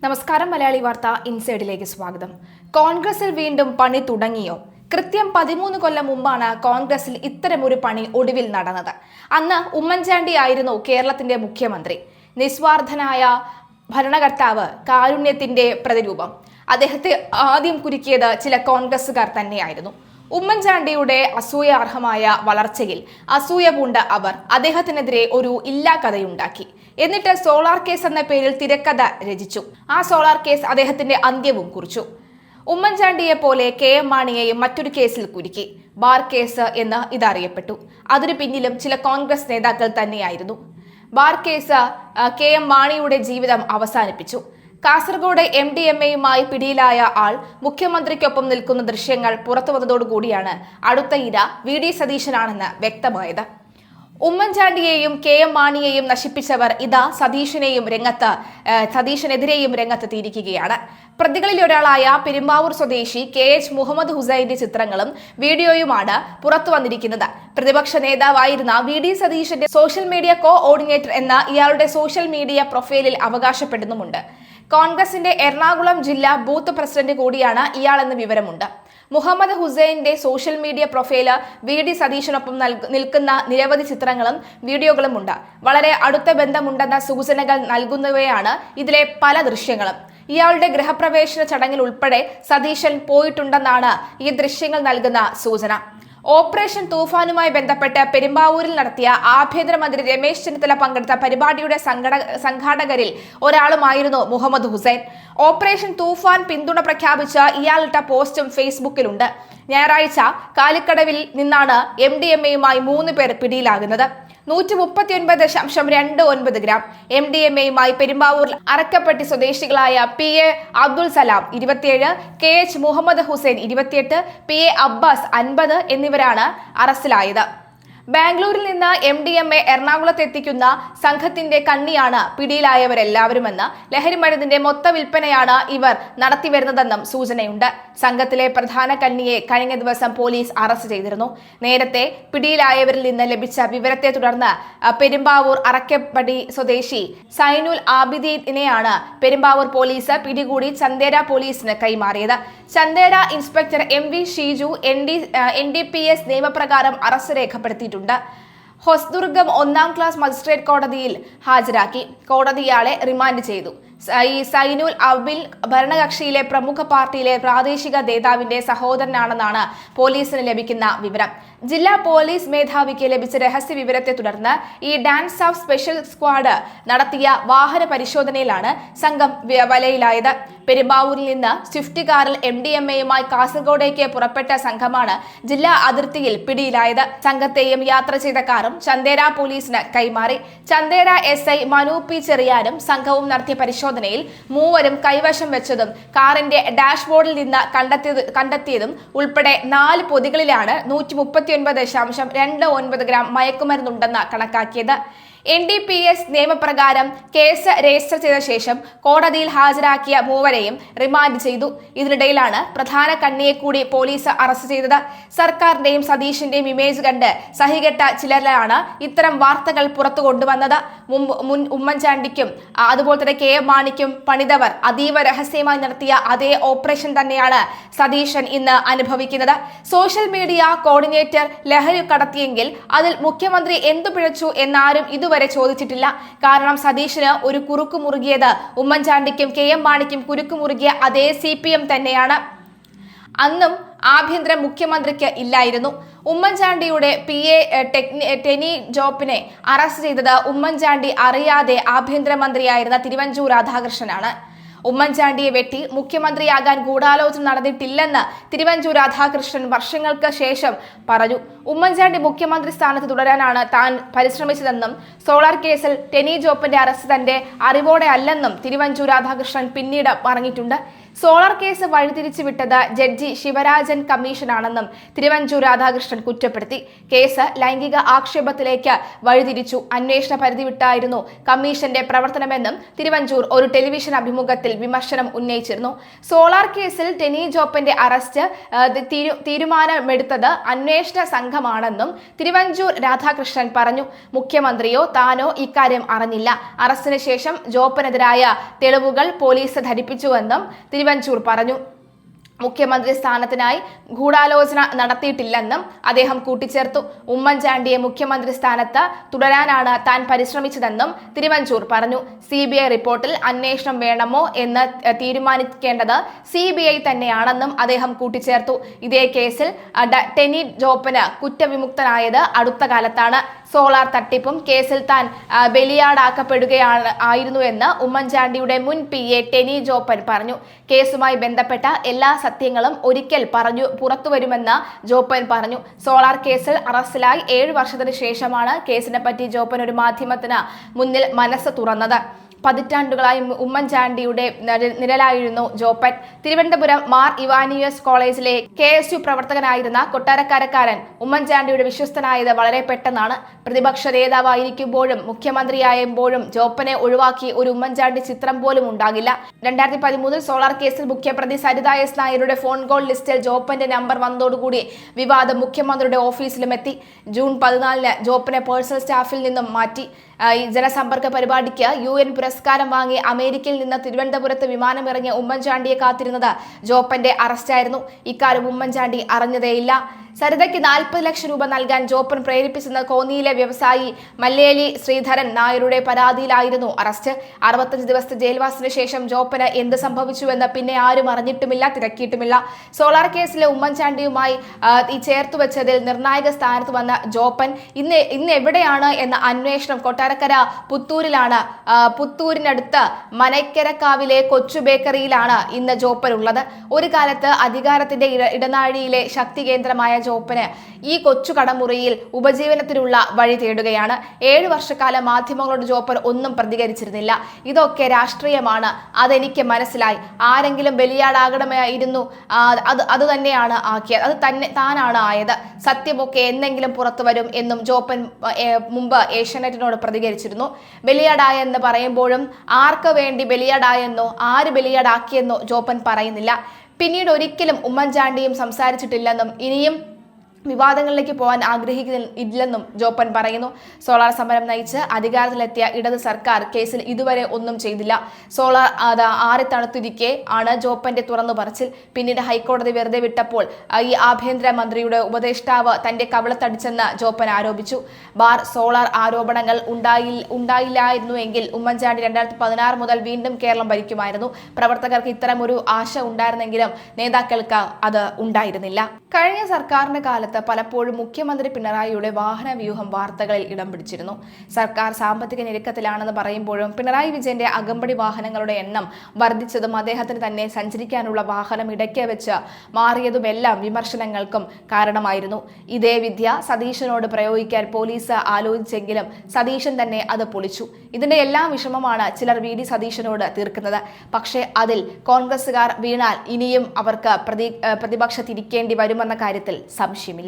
നമസ്കാരം. മലയാളി വാർത്ത ഇൻസൈഡിലേക്ക് സ്വാഗതം. കോൺഗ്രസിൽ വീണ്ടും പണി തുടങ്ങിയോ? കൃത്യം 13 കൊല്ലം മുമ്പാണ് കോൺഗ്രസിൽ ഇത്തരമൊരു പണി ഒടുവിൽ നടന്നത്. അന്ന് ഉമ്മൻചാണ്ടി ആയിരുന്നു കേരളത്തിന്റെ മുഖ്യമന്ത്രി. നിസ്വാർത്ഥനായ ഭരണകർത്താവ്, കാരുണ്യത്തിന്റെ പ്രതിരൂപം. അദ്ദേഹത്തെ ആദ്യം കുരുക്കിയത് ചില കോൺഗ്രസുകാർ തന്നെയായിരുന്നു. ഉമ്മൻചാണ്ടിയുടെ അസൂയാർഹമായ വളർച്ചയിൽ അസൂയ പൂണ്ട അവർ അദ്ദേഹത്തിനെതിരെ ഒരു ഇല്ലാ കഥയുണ്ടാക്കി. എന്നിട്ട് സോളാർ കേസ് എന്ന പേരിൽ തിരക്കഥ രചിച്ചു. ആ സോളാർ കേസ് അദ്ദേഹത്തിന്റെ അന്ത്യവും കുറിച്ചു. ഉമ്മൻചാണ്ടിയെ പോലെ KM മാണിയെയും മറ്റൊരു കേസിൽ കുരുക്കി. ബാർ കേസ് എന്ന് ഇതറിയപ്പെട്ടു. അതിനു പിന്നിലും ചില കോൺഗ്രസ് നേതാക്കൾ തന്നെയായിരുന്നു. ബാർ കേസ് KM മാണിയുടെ ജീവിതം അവസാനിപ്പിച്ചു. കാസർഗോഡ് MDMA-യുമായി പിടിയിലായ ആൾ മുഖ്യമന്ത്രിക്കൊപ്പം നിൽക്കുന്ന ദൃശ്യങ്ങൾ പുറത്തു വന്നതോടുകൂടിയാണ് അടുത്ത ഇര VD സതീശനാണെന്ന് വ്യക്തമായത്. ഉമ്മൻചാണ്ടിയെയും KM മാണിയെയും നശിപ്പിച്ചവർ ഇതാ സതീശനെതിരെയും രംഗത്തെത്തിയിരിക്കുകയാണ്. പ്രതികളിൽ ഒരാളായ പെരുമ്പാവൂർ സ്വദേശി KH മുഹമ്മദ് ഹുസൈന്റെ ചിത്രങ്ങളും വീഡിയോയുമാണ് പുറത്തു വന്നിരിക്കുന്നത്. പ്രതിപക്ഷ നേതാവായിരുന്ന VD സതീശന്റെ സോഷ്യൽ മീഡിയ കോഓർഡിനേറ്റർ എന്ന ഇയാളുടെ സോഷ്യൽ മീഡിയ പ്രൊഫൈലിൽ അവകാശപ്പെടുന്നുമുണ്ട്. കോൺഗ്രസിന്റെ എറണാകുളം ജില്ലാ ബൂത്ത് പ്രസിഡന്റ് കൂടിയാണ് ഇയാളെന്ന് വിവരമുണ്ട്. മുഹമ്മദ് ഹുസൈന്റെ സോഷ്യൽ മീഡിയ പ്രൊഫൈല് VD സതീശനൊപ്പം നിൽക്കുന്ന നിരവധി ചിത്രങ്ങളും വീഡിയോകളും ഉണ്ട്. വളരെ അടുത്ത ബന്ധമുണ്ടെന്ന സൂചനകൾ നൽകുന്നവയാണ് ഇതിലെ പല ദൃശ്യങ്ങളും. ഇയാളുടെ ഗൃഹപ്രവേശന ചടങ്ങിൽ ഉൾപ്പെടെ സതീശൻ പോയിട്ടുണ്ടെന്നാണ് ഈ ദൃശ്യങ്ങൾ നൽകുന്ന സൂചന. ഓപ്പറേഷൻ തൂഫാനുമായി ബന്ധപ്പെട്ട് പെരുമ്പാവൂരിൽ നടത്തിയ ആഭ്യന്തരമന്ത്രി രമേശ് ചെന്നിത്തല പങ്കെടുത്ത പരിപാടിയുടെ സംഘാടകരിൽ ഒരാളുമായിരുന്നു മുഹമ്മദ് ഹുസൈൻ. ഓപ്പറേഷൻ തൂഫാൻ പിന്തുണ പ്രഖ്യാപിച്ച് ഇയാളിട്ട പോസ്റ്റും ഫേസ്ബുക്കിലുണ്ട്. ഞായറാഴ്ച കാലിക്കടവിൽ നിന്നാണ് MDMA-യുമായി 3 പേർ പിടിയിലാകുന്നത്. 139.29 ഗ്രാം MDMA-യുമായി പെരുമ്പാവൂർ അറക്കപ്പെട്ടി സ്വദേശികളായ PA Abdul Salam 27, KH Muhammad Hussain 28, PA Abbas 50 എന്നിവരാണ് അറസ്റ്റിലായത്. ബാംഗ്ലൂരിൽ നിന്ന് MDMA എറണാകുളത്ത് എത്തിക്കുന്ന സംഘത്തിന്റെ കണ്ണിയാണ് പിടിയിലായവരെല്ലാവരുമെന്ന്, ലഹരിമരുന്നിന്റെ മൊത്ത വിൽപ്പനയാണ് ഇവർ നടത്തിവരുന്നതെന്നും സൂചനയുണ്ട്. സംഘത്തിലെ പ്രധാന കണ്ണിയെ കഴിഞ്ഞ ദിവസം പോലീസ് അറസ്റ്റ് ചെയ്തിരുന്നു. നേരത്തെ പിടിയിലായവരിൽ നിന്ന് ലഭിച്ച വിവരത്തെ തുടർന്ന് പെരുമ്പാവൂർ അറക്കപ്പടി സ്വദേശി സൈനുൽ ആബിദീനെയാണ് പെരുമ്പാവൂർ പോലീസ് പിടികൂടി ചന്ദേര പോലീസിന് കൈമാറിയത്. Chandera inspector MV Sheeju NDPS നിയമപ്രകാരം അറസ്റ്റ് രേഖപ്പെടുത്തിയിട്ടുണ്ട്. ഹൊസ്ദുർഗം 1ാം ക്ലാസ് മജിസ്ട്രേറ്റ് കോടതിയിൽ ഹാജരാക്കി. കോടതി ഇയാളെ റിമാൻഡ് ചെയ്തു. സൈനുൽ അബിൽ ഭരണകക്ഷിയിലെ പ്രമുഖ പാർട്ടിയിലെ പ്രാദേശിക നേതാവിന്റെ സഹോദരനാണെന്നാണ് പോലീസിന് ലഭിക്കുന്ന വിവരം. ജില്ലാ പോലീസ് മേധാവിക്ക് ലഭിച്ച രഹസ്യ വിവരത്തെ തുടർന്ന് ഈ ഡാൻസ് ഓഫ് സ്പെഷ്യൽ സ്ക്വാഡ് നടത്തിയ വാഹന പരിശോധനയിലാണ് സംഘം വലയിലായത്. പെരുമ്പാവൂരിൽ നിന്ന് സ്വിഫ്റ്റ് കാറിൽ MDMA-യുമായി കാസർഗോഡേക്ക് പുറപ്പെട്ട സംഘമാണ് ജില്ലാ അതിർത്തിയിൽ പിടിയിലായത്. സംഘത്തെയും യാത്ര ചെയ്ത കാറും ചന്ദേര പോലീസിന് കൈമാറി. ചന്ദേര SI മനു P ചെറിയാനും സംഘവും നടത്തിയ പരിശോധനയിൽ മൂവരും കൈവശം വെച്ചതും കാറിന്റെ ഡാഷ്ബോർഡിൽ നിന്ന് കണ്ടെത്തിയതും ഉൾപ്പെടെ 4 പൊതികളിലാണ് 139.29 ഗ്രാം മയക്കുമരുന്നുണ്ടെന്ന് കണക്കാക്കിയത്. NDPS നിയമപ്രകാരം കേസ് രജിസ്റ്റർ ചെയ്ത ശേഷം കോടതിയിൽ ഹാജരാക്കിയ മൂവരെയും റിമാൻഡ് ചെയ്തു. ഇതിനിടയിലാണ് പ്രധാന കണ്ണിയെ കൂടി പോലീസ് അറസ്റ്റ് ചെയ്തത്. സർക്കാരിന്റെയും സതീഷിന്റെയും ഇമേജ് കണ്ട് സഹികെട്ട ചിലരാണ് ഇത്തരം വാർത്തകൾ പുറത്തു കൊണ്ടുവന്നത്. മുൻ ഉമ്മൻചാണ്ടിക്കും അതുപോലെ തന്നെ KM മാണിക്കും പണിതവർ അതീവ രഹസ്യമായി നടത്തിയ അതേ ഓപ്പറേഷൻ തന്നെയാണ് സതീശൻ ഇന്ന് അനുഭവിക്കുന്നത്. സോഷ്യൽ മീഡിയ കോർഡിനേറ്റർ ലഹരി കടത്തിയെങ്കിൽ അതിൽ മുഖ്യമന്ത്രി എന്തു പിഴച്ചു എന്നാരും ഇതുവരെ ചോദിച്ചിട്ടില്ല. കാരണം സതീശന് ഒരു കുറുക്കു മുറുകിയത് ഉമ്മൻചാണ്ടിക്കും KM മാണിക്കും കുരുക്കു മുറുകിയ അതേ CPM തന്നെയാണ്. അന്നും ആഭ്യന്തര മുഖ്യമന്ത്രിക്ക് ഇല്ലായിരുന്നു. ഉമ്മൻചാണ്ടിയുടെ PA ടെനി ജോപ്പിനെ അറസ്റ്റ് ചെയ്തത് ഉമ്മൻചാണ്ടി അറിയാതെ ആഭ്യന്തരമന്ത്രിയായിരുന്ന തിരുവഞ്ചൂർ രാധാകൃഷ്ണനാണ്. ഉമ്മൻചാണ്ടിയെ വെട്ടി മുഖ്യമന്ത്രിയാകാൻ ഗൂഢാലോചന നടന്നിട്ടില്ലെന്ന് തിരുവഞ്ചൂർ രാധാകൃഷ്ണൻ വർഷങ്ങൾക്ക് ശേഷം പറഞ്ഞു. ഉമ്മൻചാണ്ടി മുഖ്യമന്ത്രി സ്ഥാനത്ത് തുടരാനാണ് താൻ പരിശ്രമിച്ചതെന്നും സോളാർ കേസിൽ ടെനി ജോപ്പിന്റെ അറസ്റ്റ് തന്റെ അറിവോടെ അല്ലെന്നും തിരുവഞ്ചൂർ രാധാകൃഷ്ണൻ പിന്നീട് പറഞ്ഞിട്ടുണ്ട്. സോളാർ കേസ് വഴിതിരിച്ചുവിട്ടത് ജഡ്ജി ശിവരാജൻ കമ്മീഷനാണെന്നും തിരുവഞ്ചൂർ രാധാകൃഷ്ണൻ കുറ്റപ്പെടുത്തി. കേസ് ലൈംഗിക ആക്ഷേപത്തിലേക്ക് വഴിതിരിച്ചു, അന്വേഷണ പരിധി വിട്ടായിരുന്നു കമ്മീഷന്റെ പ്രവർത്തനമെന്നും തിരുവഞ്ചൂർ ഒരു ടെലിവിഷൻ അഭിമുഖത്തിൽ വിമർശനം ഉന്നയിച്ചിരുന്നു. സോളാർ കേസിൽ ടെനി ജോപ്പന്റെ അറസ്റ്റ് തീരുമാനമെടുത്തത് അന്വേഷണ സംഘമാണെന്നും തിരുവഞ്ചൂർ രാധാകൃഷ്ണൻ പറഞ്ഞു. മുഖ്യമന്ത്രിയോ താനോ ഇക്കാര്യം അറിഞ്ഞില്ല. അറസ്റ്റിന് ശേഷം ജോപ്പനെതിരായ തെളിവുകൾ പോലീസ് ധരിപ്പിച്ചുവെന്നും തിരുവഞ്ചൂർ പറഞ്ഞു. മുഖ്യമന്ത്രി സ്ഥാനത്തിനായി ഗൂഢാലോചന നടത്തിയിട്ടില്ലെന്നും അദ്ദേഹം കൂട്ടിച്ചേർത്തു. ഉമ്മൻചാണ്ടിയെ മുഖ്യമന്ത്രി സ്ഥാനത്ത് തുടരാനാണ് താൻ പരിശ്രമിച്ചതെന്നും തിരുവഞ്ചൂർ പറഞ്ഞു. CBI റിപ്പോർട്ടിൽ അന്വേഷണം വേണമോ എന്ന് തീരുമാനിക്കേണ്ടത് CBI തന്നെയാണെന്നും അദ്ദേഹം കൂട്ടിച്ചേർത്തു. ഇതേ കേസിൽ ടെനി ജോപ്പന് കുറ്റവിമുക്തനായത് അടുത്ത കാലത്താണ്. സോളാർ തട്ടിപ്പും കേസിൽ താൻ ബലിയാടാക്കപ്പെടുകയായിരുന്നുവെന്ന് ഉമ്മൻചാണ്ടിയുടെ മുൻ PA ടെനി ജോപ്പൻ പറഞ്ഞു. കേസുമായി ബന്ധപ്പെട്ട എല്ലാ സത്യങ്ങളും ഒരിക്കൽ പുറത്തുവരുമെന്ന് ജോപ്പൻ പറഞ്ഞു. സോളാർ കേസിൽ അറസ്റ്റിലായി 7 വർഷത്തിന് ശേഷമാണ് കേസിനെ പറ്റി ജോപ്പൻ ഒരു മാധ്യമത്തിന് മുന്നിൽ മനസ്സ് തുറന്നത്. പതിറ്റാണ്ടുകളായി ഉമ്മൻചാണ്ടിയുടെ നിഴലായിരുന്നു ജോപ്പൻ. തിരുവനന്തപുരം മാർ ഇവാനിയസ് കോളേജിലെ KSU പ്രവർത്തകനായിരുന്ന കൊട്ടാരക്കരക്കാരൻ ഉമ്മൻചാണ്ടിയുടെ വിശ്വസ്തനായത് വളരെ പെട്ടെന്നാണ്. പ്രതിപക്ഷ നേതാവായിരിക്കുമ്പോഴും മുഖ്യമന്ത്രിയായപ്പോഴും ജോപ്പനെ ഒഴിവാക്കി ഒരു ഉമ്മൻചാണ്ടി ചിത്രം പോലും ഉണ്ടാകില്ല. 2013 സോളാർ കേസിൽ മുഖ്യപ്രതി സരിത S. നായരുടെ ഫോൺ കോൾ ലിസ്റ്റിൽ ജോപ്പന്റെ നമ്പർ വന്നതോടുകൂടി വിവാദം മുഖ്യമന്ത്രിയുടെ ഓഫീസിലും എത്തി. ജൂൺ 14 ജോപ്പനെ പേഴ്സണൽ സ്റ്റാഫിൽ നിന്നും മാറ്റി. ജനസമ്പർക്ക പരിപാടിക്ക് UN പുരസ്കാരം വാങ്ങി അമേരിക്കയിൽ നിന്ന് തിരുവനന്തപുരത്ത് വിമാനമിറങ്ങിയ ഉമ്മൻചാണ്ടിയെ കാത്തിരുന്നത് ജോപ്പന്റെ അറസ്റ്റായിരുന്നു. ഇക്കാര്യം ഉമ്മൻചാണ്ടി അറിഞ്ഞതേയില്ല. സരിതയ്ക്ക് 40 ലക്ഷം രൂപ നൽകാൻ ജോപ്പൻ പ്രേരിപ്പിച്ചെന്ന കോന്നിയിലെ വ്യവസായി മല്ലേലി ശ്രീധരൻ നായരുടെ പരാതിയിലായിരുന്നു അറസ്റ്റ്. 65 ദിവസത്തെ ജയിൽവാസത്തിന് ശേഷം ജോപ്പന് എന്ത് സംഭവിച്ചുവെന്ന് പിന്നെ ആരും അറിഞ്ഞിട്ടുമില്ല, തിരക്കിയിട്ടുമില്ല. സോളാർ കേസിലെ ഉമ്മൻചാണ്ടിയുമായി ചേർത്തുവെച്ചതിൽ നിർണായക സ്ഥാനത്ത് വന്ന ജോപ്പൻ ഇന്ന് എവിടെയാണ് എന്ന അന്വേഷണം കൊട്ടാരക്കര പുത്തൂരിലാണ്. പുത്തൂരിനടുത്ത് മനയ്ക്കരക്കാവിലെ കൊച്ചു ബേക്കറിയിലാണ് ഇന്ന് ജോപ്പൻ ഉള്ളത്. ഒരു കാലത്ത് അധികാരത്തിന്റെ ഇടനാഴിയിലെ ശക്തി കേന്ദ്രമായ ജോപ്പന് ഈ കൊച്ചു കടമുറിയിൽ ഉപജീവനത്തിനുള്ള വഴി തേടുകയാണ്. 7 വർഷക്കാലം മാധ്യമങ്ങളോട് ജോപ്പൻ ഒന്നും പ്രതികരിച്ചിരുന്നില്ല. ഇതൊക്കെ രാഷ്ട്രീയമാണ്, അതെനിക്ക് മനസ്സിലായി. ആരെങ്കിലും ബലിയാടാകണമായിരുന്നു, അത് തന്നെയാണ് ആക്കിയത്, അത് താനാണ് ആയത്. സത്യമൊക്കെ എന്തെങ്കിലും പുറത്തു വരും എന്നും ജോപ്പൻ മുമ്പ് ഏഷ്യാനെറ്റിനോട് പ്രതികരിച്ചിരുന്നു. ബലിയാടായെന്ന് പറയുമ്പോഴും ആർക്ക് വേണ്ടി ബലിയാടായെന്നോ ആര് ബലിയാടാക്കിയെന്നോ ജോപ്പൻ പറയുന്നില്ല. പിന്നീട് ഒരിക്കലും ഉമ്മൻചാണ്ടിയും സംസാരിച്ചിട്ടില്ലെന്നും ഇനിയും വിവാദങ്ങളിലേക്ക് പോകാൻ ആഗ്രഹിക്കുന്നില്ലെന്നും ജോപ്പൻ പറയുന്നു. സോളാർ സമരം നയിച്ച് അധികാരത്തിലെത്തിയ ഇടത് സർക്കാർ കേസിൽ ഇതുവരെ ഒന്നും ചെയ്തില്ല. സോളാർ ആറിത്തണുത്തിരിക്കെ ആണ് ജോപ്പന്റെ തുറന്നു പറച്ചിൽ. പിന്നീട് ഹൈക്കോടതി വെറുതെ വിട്ടപ്പോൾ ഈ ആഭ്യന്തരമന്ത്രിയുടെ ഉപദേഷ്ടാവ് തന്റെ കവിളത്തടിച്ചെന്ന് ജോപ്പൻ ആരോപിച്ചു. സോളാർ ആരോപണങ്ങൾ ഉണ്ടായില്ലായിരുന്നുവെങ്കിൽ ഉമ്മൻചാണ്ടി 2016 മുതൽ വീണ്ടും കേരളം ഭരിക്കുമായിരുന്നു. പ്രവർത്തകർക്ക് ഇത്തരം ഒരു ആശ ഉണ്ടായിരുന്നെങ്കിലും നേതാക്കൾക്ക് അത് ഉണ്ടായിരുന്നില്ല. കഴിഞ്ഞ സർക്കാരിന്റെ കാലത്ത് പലപ്പോഴും മുഖ്യമന്ത്രി പിണറായിയുടെ വാഹന വ്യൂഹം വാർത്തകളിൽ ഇടം പിടിച്ചിരുന്നു. സർക്കാർ സാമ്പത്തിക ഞെരുക്കത്തിലാണെന്ന് പറയുമ്പോഴും പിണറായി വിജയന്റെ അകമ്പടി വാഹനങ്ങളുടെ എണ്ണം വർദ്ധിച്ചതും അദ്ദേഹത്തിന് തന്നെ സഞ്ചരിക്കാനുള്ള വാഹനം ഇടയ്ക്ക് വെച്ച് മാറിയതുമെല്ലാം വിമർശനങ്ങൾക്കും കാരണമായിരുന്നു. ഇതേ വിദ്യ സതീശനോട് പ്രയോഗിക്കാൻ പോലീസ് ആലോചിച്ചെങ്കിലും സതീശൻ തന്നെ അത് പൊളിച്ചു. ഇതിന്റെ എല്ലാം വിഷമമാണ് ചിലർ VD സതീശനോട് തീർക്കുന്നത്. പക്ഷേ അതിൽ കോൺഗ്രസുകാർ വീണാൽ ഇനിയും അവർക്ക് പ്രതിപക്ഷത്തിരിക്കേണ്ടി വരുമെന്ന കാര്യത്തിൽ സംശയമില്ല.